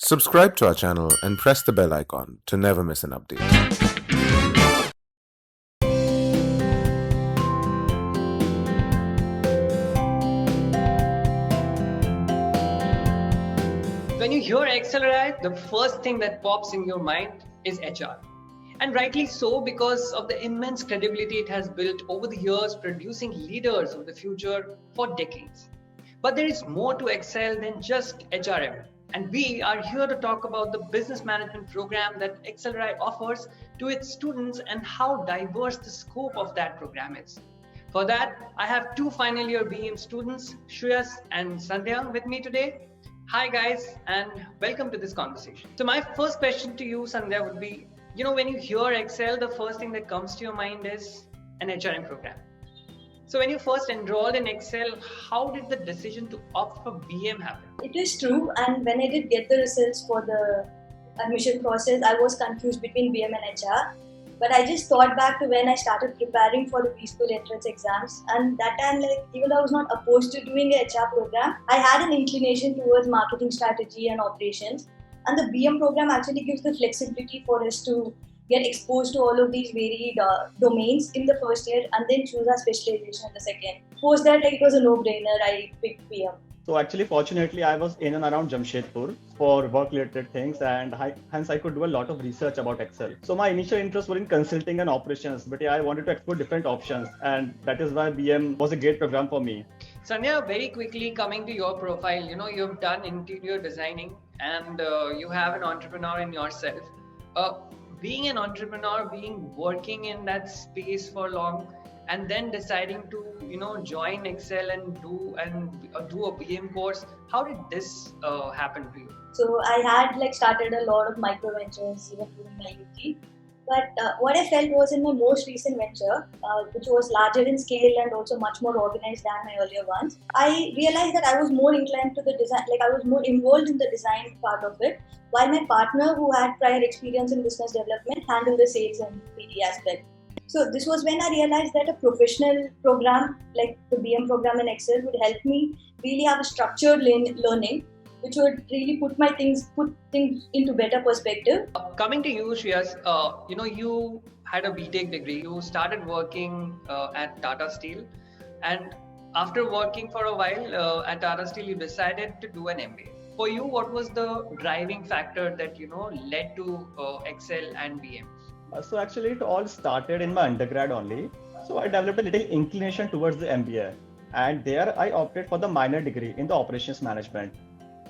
Subscribe to our channel and press the bell icon to never miss an update. When you hear XLRI, the first thing that pops in your mind is HR. And rightly so, because of the immense credibility it has built over the years, producing leaders of the future for decades. But there is more to Excel than just HRM. And we are here to talk about the business management program that XLRI offers to its students and how diverse the scope of that program is. For that, I have two final year BM students, Suyash and Sandhya, with me today. Hi guys, and welcome to this conversation. So my first question to you, Sandhya, would be, when you hear Excel, the first thing that comes to your mind is an HRM program. So when you first enrolled in Excel, how did the decision to opt for BM happen? It is true, and when I did get the results for the admission process, I was confused between BM and HR. But I just thought back to when I started preparing for the B-School entrance exams, and that time, even though I was not opposed to doing a HR program, I had an inclination towards marketing strategy and operations. And the BM program actually gives the flexibility for us to get exposed to all of these varied domains in the first year and then choose our specialization in the second. Post that, it was a no-brainer. I picked BM. So actually, fortunately, I was in and around Jamshedpur for work-related things, and hence I could do a lot of research about Excel. So my initial interest were in consulting and operations, but I wanted to explore different options, and that is why BM was a great program for me. Sandhya, very quickly coming to your profile, you've done interior designing and you have an entrepreneur in yourself. Being an entrepreneur, working in that space for long, and then deciding to join Excel and do a BM course, how did this happen to you? So I had started a lot of micro ventures even during my UT. But what I felt was in my most recent venture, which was larger in scale and also much more organized than my earlier ones, I realized that I was more inclined to the design, I was more involved in the design part of it, while my partner, who had prior experience in business development, handled the sales and PD aspect. So this was when I realized that a professional program like the BM program in Excel would help me really have a structured learning, which would really put things into better perspective. Coming to you, Shreyas, you had a BTECH degree. You started working at Tata Steel, and after working for a while at Tata Steel, you decided to do an MBA. For you, what was the driving factor that led to Excel and BM? So actually, it all started in my undergrad only. So I developed a little inclination towards the MBA, and there I opted for the minor degree in the operations management.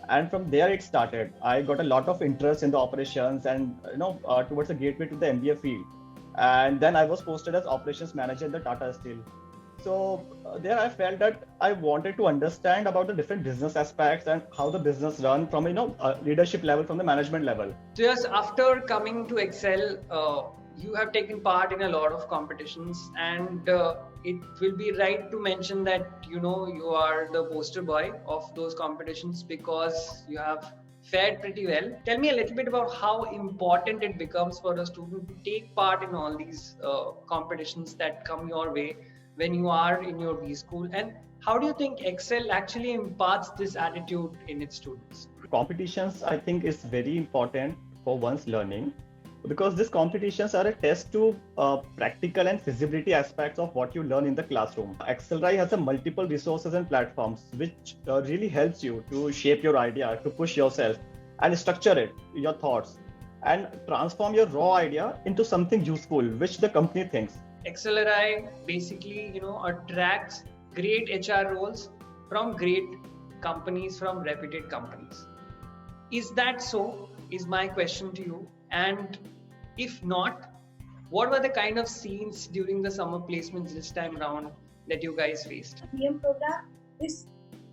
And from there it started. I got a lot of interest in the operations and towards the gateway to the MBA field. And then I was posted as operations manager in the Tata Steel. So there I felt that I wanted to understand about the different business aspects and how the business run from leadership level, from the management level. So yes, after coming to Excel, you have taken part in a lot of competitions, and it will be right to mention that you are the poster boy of those competitions because you have fared pretty well. Tell me a little bit about how important it becomes for a student to take part in all these competitions that come your way when you are in your B school, and how do you think Excel actually imparts this attitude in its students? Competitions, I think, is very important for one's learning, because these competitions are a test to practical and feasibility aspects of what you learn in the classroom. XLRI has a multiple resources and platforms which really helps you to shape your idea, to push yourself and structure it, your thoughts, and transform your raw idea into something useful which the company thinks. XLRI basically attracts great HR roles from great companies, from reputed companies. Is that so? Is my question to you. And if not, what were the kind of scenes during the summer placements this time around that you guys faced? BM program is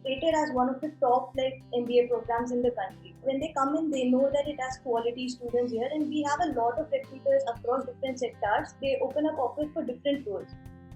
rated as one of the top MBA programs in the country. When they come in, they know that it has quality students here, and we have a lot of recruiters across different sectors. They open up offers for different roles,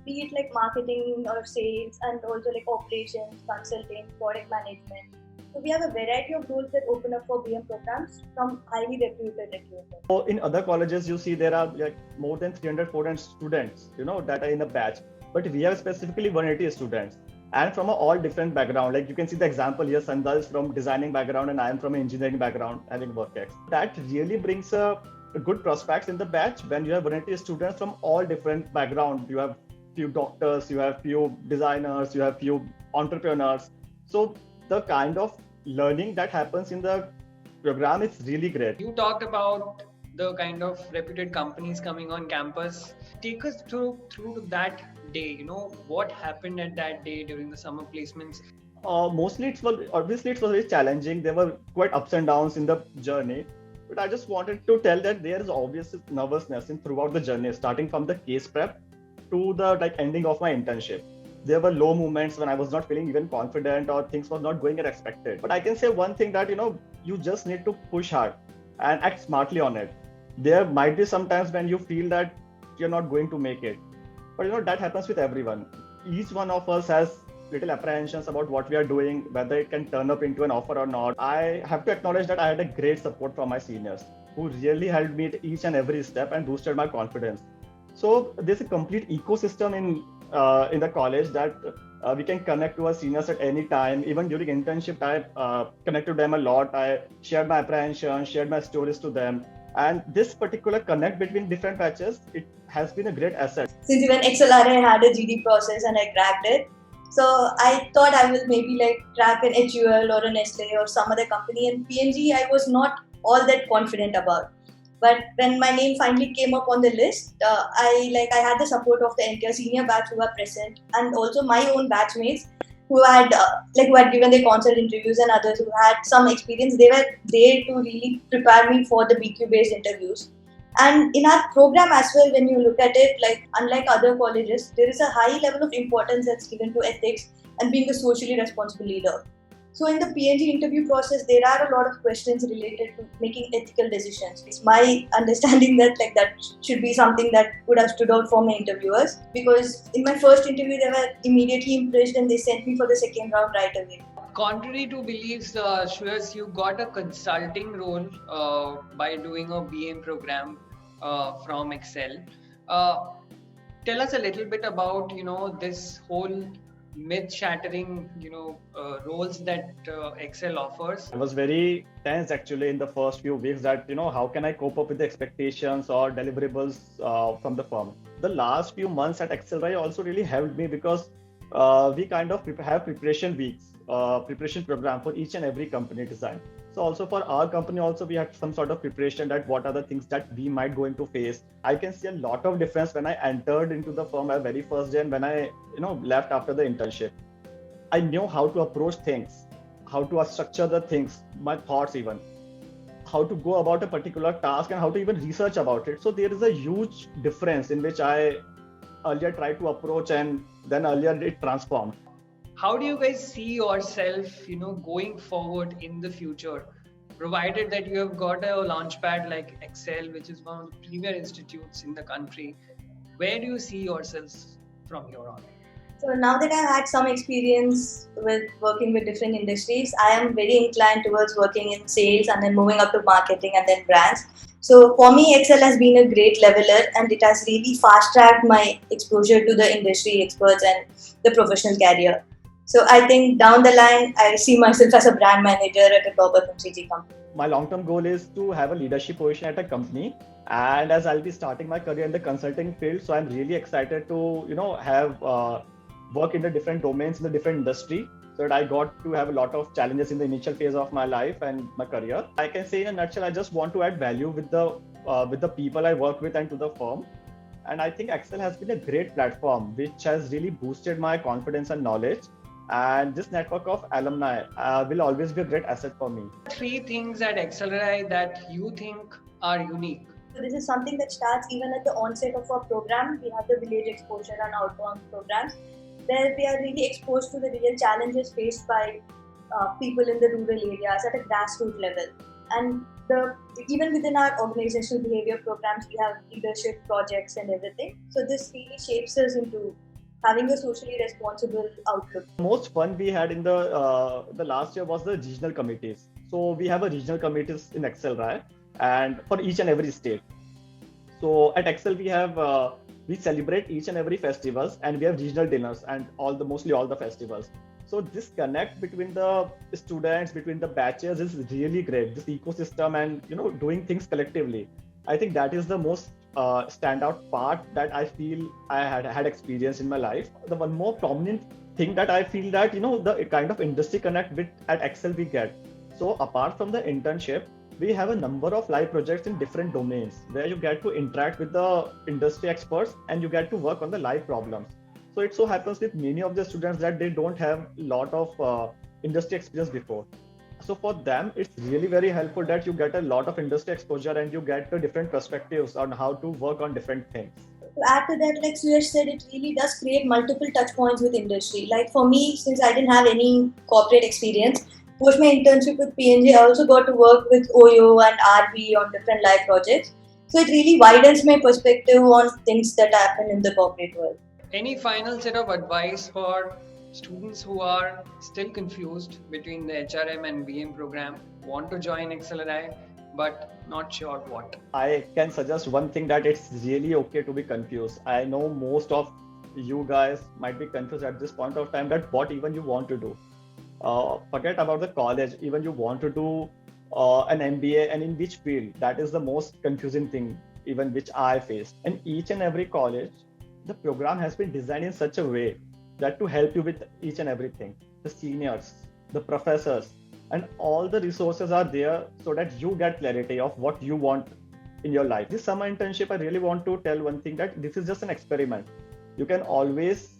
be it marketing or sales, and also operations, consulting, product management. So we have a variety of roles that open up for BM programs from highly reputed recruiters. So in other colleges, you see there are more than 300, 400 students, that are in a batch. But we have specifically 180 students. and from all different background. Like you can see the example here, Sandhya is from designing background and I am from engineering background, having work ex. That really brings a good prospects in the batch when you have variety of students from all different background. You have few doctors, you have few designers, you have few entrepreneurs. So the kind of learning that happens in the program is really great. You talked about the kind of reputed companies coming on campus. Take us through that day. What happened at that day during the summer placements? Mostly it was very challenging. There were quite ups and downs in the journey, but I just wanted to tell that there is obvious nervousness in throughout the journey, starting from the case prep to the ending of my internship. There were low moments when I was not feeling even confident or things were not going as expected. But I can say one thing that you just need to push hard and act smartly on it. There might be sometimes when you feel that you're not going to make it, but that happens with everyone. Each one of us has little apprehensions about what we are doing, whether it can turn up into an offer or not. I have to acknowledge that I had a great support from my seniors who really helped me at each and every step and boosted my confidence. So there's a complete ecosystem in the college that we can connect to our seniors at any time. Even during internship, I connected to them a lot. I shared my apprehensions, shared my stories to them. And this particular connect between different batches, it has been a great asset. Since even XLRI had a GD process and I cracked it, so I thought I will maybe crack an HUL or an Nestle or some other company. And P&G, I was not all that confident about. But when my name finally came up on the list, I had the support of the entire senior batch who were present, and also my own batchmates who had given their concert interviews, and others who had some experience. They were there to really prepare me for the BQ based interviews. And in our program as well, when you look at it, unlike other colleges, there is a high level of importance that's given to ethics and being a socially responsible leader. So in the P&G interview process, there are a lot of questions related to making ethical decisions. It's my understanding that that should be something that would have stood out for my interviewers, because in my first interview, they were immediately impressed and they sent me for the second round right away. Contrary to beliefs, Suyash, you got a consulting role by doing a BA program from Excel. Tell us a little bit about this whole myth-shattering roles that Excel offers. I was very tense actually in the first few weeks that how can I cope up with the expectations or deliverables from the firm. The last few months at XLRI also really helped me because we kind of have preparation weeks, preparation program for each and every company design. So also for our company also we had some sort of preparation that what are the things that we might going to face. I can see a lot of difference when I entered into the firm at very first day and when I left after the internship. I knew how to approach things, how to structure the things, my thoughts even, how to go about a particular task and how to even research about it. So there is a huge difference in which I earlier tried to approach and then earlier it transformed. How do you guys see yourself, going forward in the future, provided that you have got a LAUNCHPAD like Excel, which is one of the premier institutes in the country? Where do you see yourselves from here on? So now that I've had some experience with working with different industries, I am very inclined towards working in sales and then moving up to marketing and then brands. So for me, Excel has been a great leveler and it has really fast-tracked my exposure to the industry experts and the professional career. So I think down the line, I see myself as a brand manager at a top FMCG company. My long-term goal is to have a leadership position at a company. And as I'll be starting my career in the consulting field, so I'm really excited to, have work in the different domains in the different industry, so that I got to have a lot of challenges in the initial phase of my life and my career. I can say in a nutshell, I just want to add value with the people I work with and to the firm. And I think Excel has been a great platform which has really boosted my confidence and knowledge. And this network of alumni will always be a great asset for me. 3 things at XLRI that you think are unique. So this is something that starts even at the onset of our program. We have the village exposure and outbound programs, where we are really exposed to the real challenges faced by people in the rural areas at a grassroots level. And even within our organizational behavior programs, we have leadership projects and everything. So this really shapes us into having a socially responsible outlook. The most fun we had in the last year was the regional committees. So we have a regional committees in XLRI and for each and every state. So at Excel we we celebrate each and every festivals, and we have regional dinners and mostly all the festivals. So this connect between the students, between the batches is really great. This ecosystem and doing things collectively. I think that is the most standout part that I feel I had experience in my life. The one more prominent thing that I feel that the kind of industry connect with at Excel we get. So apart from the internship, we have a number of live projects in different domains where you get to interact with the industry experts and you get to work on the live problems. So it so happens with many of the students that they don't have a lot of industry experience before. So for them, it's really very helpful that you get a lot of industry exposure and you get the different perspectives on how to work on different things. To add to that, like Suyash said, it really does create multiple touch points with industry. Like for me, since I didn't have any corporate experience, post my internship with P&G, I also got to work with OYO and RB on different live projects. So it really widens my perspective on things that happen in the corporate world. Any final set of advice for students who are still confused between the HRM and BM program, want to join XLRI, but not sure what? I can suggest one thing, that it's really okay to be confused. I know most of you guys might be confused at this point of time that what even you want to do. Forget about the college, even you want to do an MBA and in which field. That is the most confusing thing, even which I faced. And each and every college, the program has been designed in such a way that to help you with each and everything. The seniors, the professors, and all the resources are there so that you get clarity of what you want in your life. This summer internship, I really want to tell one thing, that this is just an experiment. You can always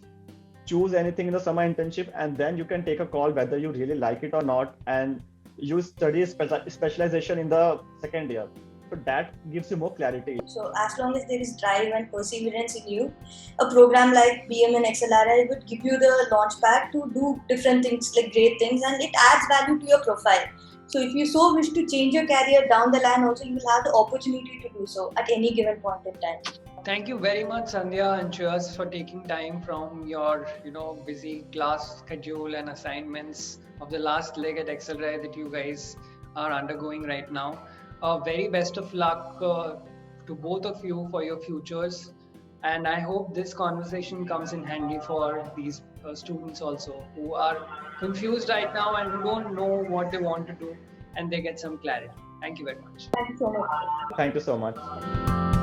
choose anything in the summer internship and then you can take a call whether you really like it or not, and you study specialization in the second year. So that gives you more clarity. So as long as there is drive and perseverance in you, a program like BM and XLRI would give you the launchpad to do different things, like great things, and it adds value to your profile. So if you so wish to change your career down the line also, you will have the opportunity to do so at any given point in time. Thank you very much, Sandhya and Suyash, for taking time from your busy class schedule and assignments of the last leg at XLRI that you guys are undergoing right now. Very best of luck to both of you for your futures, and I hope this conversation comes in handy for these students also who are confused right now and who don't know what they want to do, and they get some clarity. Thank you very much. Thank you so much. Thank you so much.